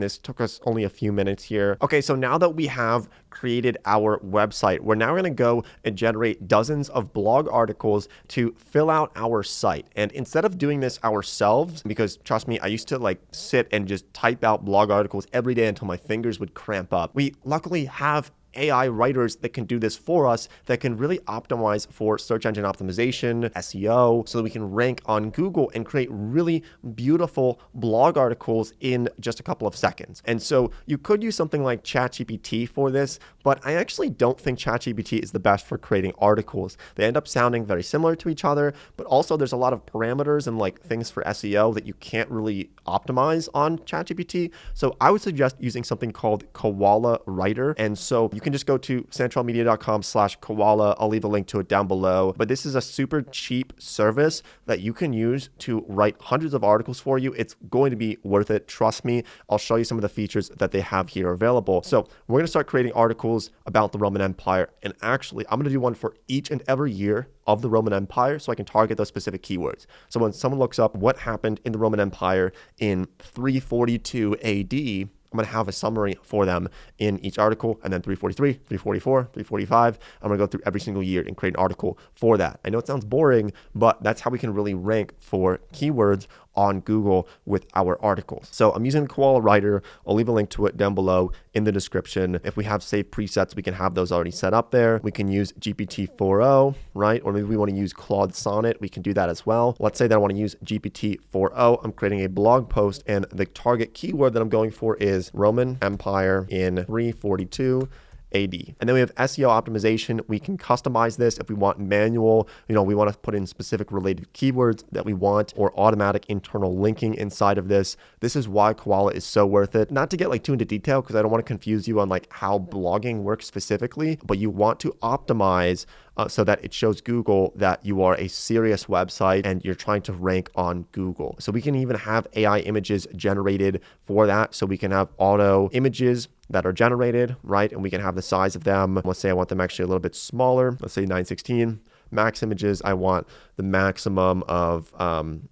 This took us only a few minutes here. Okay, so now that we have created our website, we're now going to go and generate dozens of blog articles to fill out our site. And instead of doing this ourselves, because trust me, I used to like sit and just type out blog articles every day until my fingers would cramp up. We luckily have AI writers that can do this for us, that can really optimize for search engine optimization, SEO, so that we can rank on Google and create really beautiful blog articles in just a couple of seconds. And so you could use something like ChatGPT for this, but I actually don't think ChatGPT is the best for creating articles. They end up sounding very similar to each other, but also there's a lot of parameters and like things for SEO that you can't really optimize on ChatGPT. So I would suggest using something called Koala Writer. And so you can just go to centralmedia.com/koala. I'll leave a link to it down below. But this is a super cheap service that you can use to write hundreds of articles for you. It's going to be worth it. Trust me. I'll show you some of the features that they have here available. So we're going to start creating articles about the Roman Empire. And actually, I'm going to do one for each and every year of the Roman Empire so I can target those specific keywords. So when someone looks up what happened in the Roman Empire in 342 AD, I'm going to have a summary for them in each article, and then 343, 344, 345. I'm going to go through every single year and create an article for that. I know it sounds boring, but that's how we can really rank for keywords on Google with our articles. So I'm using the Koala Writer. I'll leave a link to it down below in the description. If we have saved presets, we can have those already set up there. We can use GPT-4o, right? Or maybe we want to use Claude Sonnet. We can do that as well. Let's say that I want to use GPT-4o. I'm creating a blog post, and the target keyword that I'm going for is Roman Empire in 342 AD. And then we have SEO optimization. We can customize this if we want manual, we want to put in specific related keywords that we want, or automatic internal linking inside of this. This is why Koala is so worth it. Not to get like too into detail, because I don't want to confuse you on like how blogging works specifically, but you want to optimize so that it shows Google that you are a serious website and you're trying to rank on Google. So we can even have AI images generated for that. So we can have auto images that are generated, right? And we can have the size of them. Let's say I want them actually a little bit smaller. Let's say 916. Max images, I want the maximum of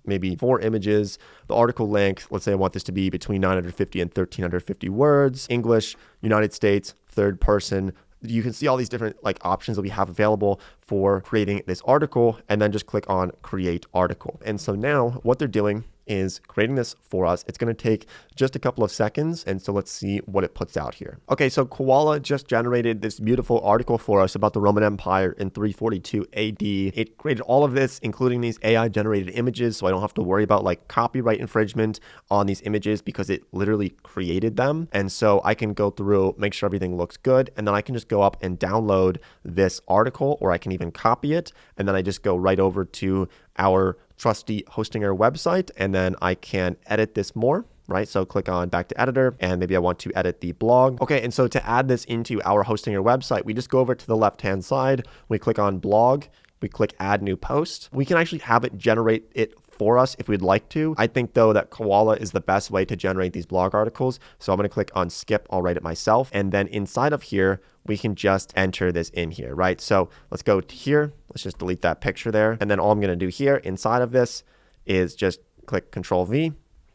maybe 4 images. The article length, let's say I want this to be between 950 and 1350 words. English, United States, third person. You can see all these different like options that we have available for creating this article, and then just click on create article. And so now what they're doing is creating this for us. It's going to take just a couple of seconds. And so let's see what it puts out here. Okay, so Koala just generated this beautiful article for us about the Roman Empire in 342 AD. It created all of this, including these AI generated images. So I don't have to worry about like copyright infringement on these images because it literally created them. And so I can go through, make sure everything looks good. And then I can just go up and download this article, or I can even copy it. And then I just go right over to our trusty Hostinger website, and then I can edit this more, right? So click on back to editor, and maybe I want to edit the blog. Okay, and so to add this into our Hostinger website, we just go over to the left-hand side, we click on blog, we click add new post. We can actually have it generate it for us if we'd like to. I think though that Koala is the best way to generate these blog articles. So I'm going to click on skip. I'll write it myself. And then inside of here, we can just enter this in here, right? So let's go to here. Let's just delete that picture there. And then all I'm going to do here inside of this is just click Control V,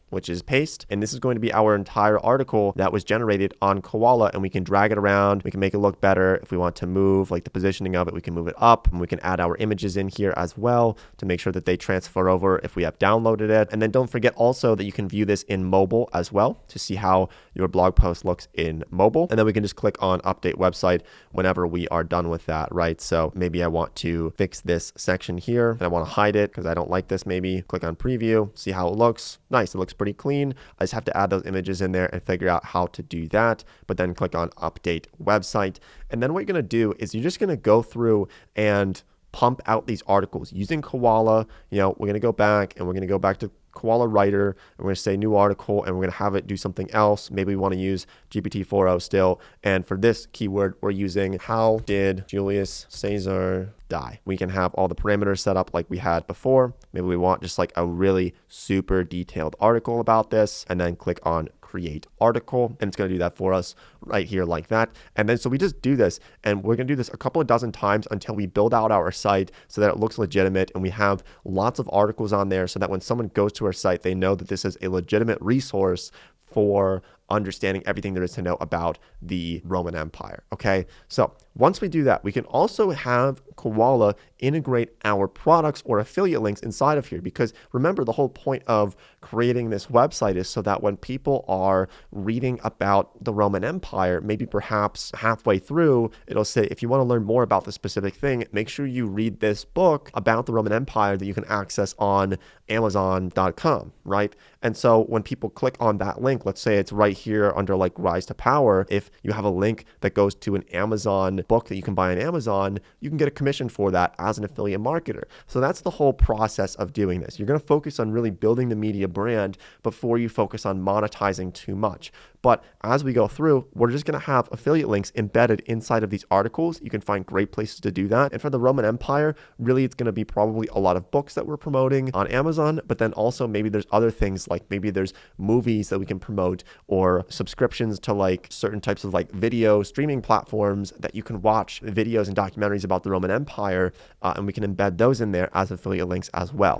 which is paste. And this is going to be our entire article that was generated on Koala, and we can drag it around. We can make it look better. If we want to move like the positioning of it, we can move it up, and we can add our images in here as well to make sure that they transfer over if we have downloaded it. And then don't forget also that you can view this in mobile as well to see how your blog post looks in mobile. And then we can just click on update website whenever we are done with that, right? So maybe I want to fix this section here and I want to hide it because I don't like this. Maybe click on preview, see how it looks. Nice. It looks pretty clean. I just have to add those images in there and figure out how to do that. But then click on update website. And then what you're going to do is you're just going to go through and pump out these articles using Koala. We're going to go back and we're going to go back to Koala Writer, and we're going to say new article, and we're going to have it do something else. Maybe we want to use GPT-4o still. And for this keyword, we're using how did Julius Caesar die? We can have all the parameters set up like we had before. Maybe we want just like a really super detailed article about this, and then click on create article, and it's going to do that for us right here like that. And then so we just do this, and we're going to do this a couple of dozen times until we build out our site so that it looks legitimate, and we have lots of articles on there so that when someone goes to our site, they know that this is a legitimate resource for understanding everything there is to know about the Roman Empire. Okay, so once we do that, we can also have Koala integrate our products or affiliate links inside of here, because remember, the whole point of creating this website is so that when people are reading about the Roman Empire, maybe perhaps halfway through, it'll say, if you want to learn more about the specific thing, make sure you read this book about the Roman Empire that you can access on Amazon.com, right? And so when people click on that link, let's say it's right here under like Rise to Power, if you have a link that goes to an Amazon book that you can buy on Amazon, you can get a commission for that as an affiliate marketer. So that's the whole process of doing this. You're going to focus on really building the media brand before you focus on monetizing too much. But as we go through, we're just going to have affiliate links embedded inside of these articles. You can find great places to do that. And for the Roman Empire, really, it's going to be probably a lot of books that we're promoting on Amazon, but then also maybe there's other things, like maybe there's movies that we can promote, or subscriptions to like certain types of like video streaming platforms that you can watch videos and documentaries about the Roman Empire, and we can embed those in there as affiliate links as well.